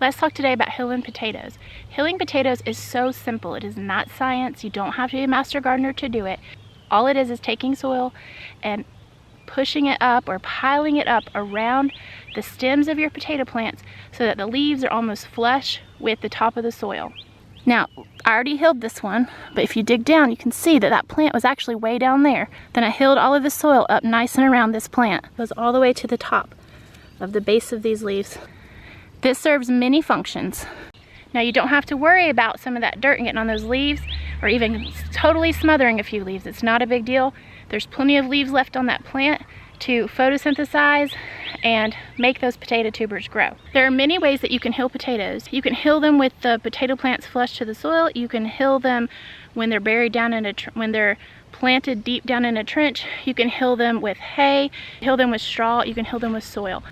Let's talk today about hilling potatoes. Hilling potatoes is so simple. It is not science. You don't have to be a master gardener to do it. All it is taking soil and pushing it up or piling it up around the stems of your potato plants so that the leaves are almost flush with the top of the soil. Now, I already hilled this one, but if you dig down, you can see that that plant was actually way down there. Then I hilled all of the soil up nice and around this plant. It goes all the way to the top of the base of these leaves. This serves many functions. Now, you don't have to worry about some of that dirt getting on those leaves or even totally smothering a few leaves. It's not a big deal. There's plenty of leaves left on that plant to photosynthesize and make those potato tubers grow. There are many ways that you can hill potatoes. You can hill them with the potato plants flush to the soil. You can hill them when they're buried down in when they're planted deep down in a trench. You can hill them with hay, hill them with straw, you can hill them with soil.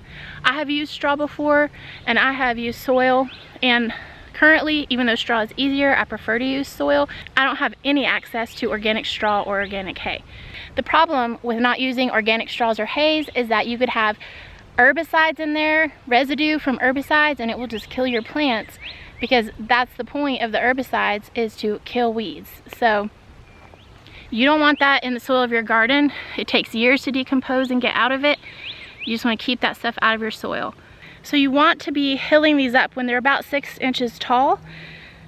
I have used straw before and I have used soil, and currently, even though straw is easier, I prefer to use soil. I don't have any access to organic straw or organic hay. The problem with not using organic straws or hays is that you could have herbicides in there, residue from herbicides, and it will just kill your plants, because that's the point of the herbicides, is to kill weeds. So you don't want that in the soil of your garden. It takes years to decompose and get out of it. You just want to keep that stuff out of your soil. So you want to be hilling these up when they're about 6 inches tall,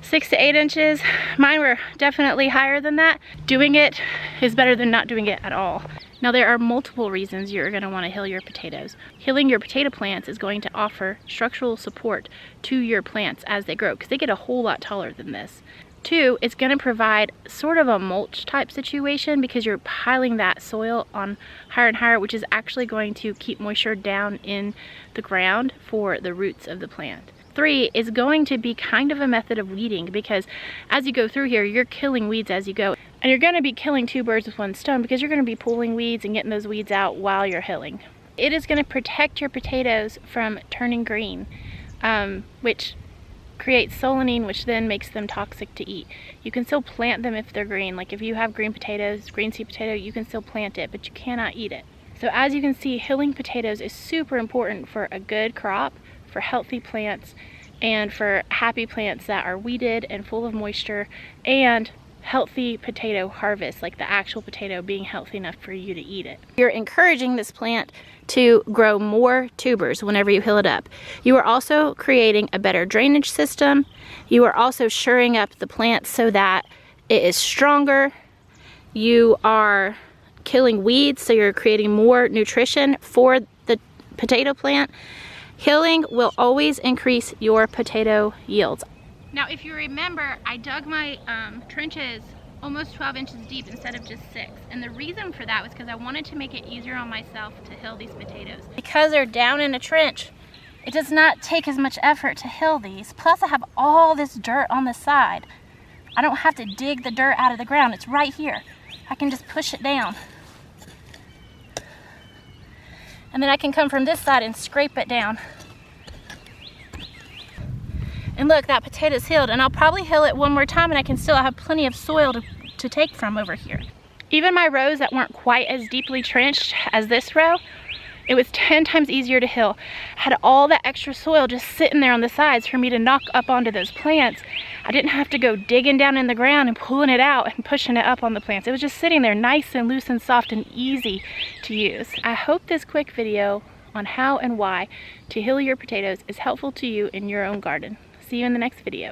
6 to 8 inches. Mine were definitely higher than that. Doing it is better than not doing it at all. Now, there are multiple reasons you're going to want to hill your potatoes. Hilling your potato plants is going to offer structural support to your plants as they grow, because they get a whole lot taller than this. 2, it's going to provide sort of a mulch type situation, because you're piling that soil on higher and higher, which is actually going to keep moisture down in the ground for the roots of the plant. 3 is going to be kind of a method of weeding, because as you go through here, you're killing weeds as you go. And you're going to be killing 2 birds with 1 stone, because you're going to be pulling weeds and getting those weeds out while you're hilling. It is going to protect your potatoes from turning green, which creates solanine, which then makes them toxic to eat. You can still plant them if they're green. Like if you have green potatoes, green seed potato, you can still plant it, but you cannot eat it. So as you can see, hilling potatoes is super important for a good crop, for healthy plants, and for happy plants that are weeded and full of moisture, and healthy potato harvest, like the actual potato being healthy enough for you to eat it. You're encouraging this plant to grow more tubers whenever you hill it up. You are also creating a better drainage system. You are also shoring up the plant so that it is stronger. You are killing weeds, so you're creating more nutrition for the potato plant. Hilling will always increase your potato yields. Now, if you remember, I dug my trenches almost 12 inches deep instead of just 6. And the reason for that was because I wanted to make it easier on myself to hill these potatoes. Because they're down in a trench, it does not take as much effort to hill these. Plus, I have all this dirt on the side. I don't have to dig the dirt out of the ground. It's right here. I can just push it down. And then I can come from this side and scrape it down. And look, that potato's hilled, and I'll probably hill it one more time, and I can still have plenty of soil to take from over here. Even my rows that weren't quite as deeply trenched as this row, it was 10 times easier to hill. I had all that extra soil just sitting there on the sides for me to knock up onto those plants. I didn't have to go digging down in the ground and pulling it out and pushing it up on the plants. It was just sitting there nice and loose and soft and easy to use. I hope this quick video on how and why to hill your potatoes is helpful to you in your own garden. See you in the next video.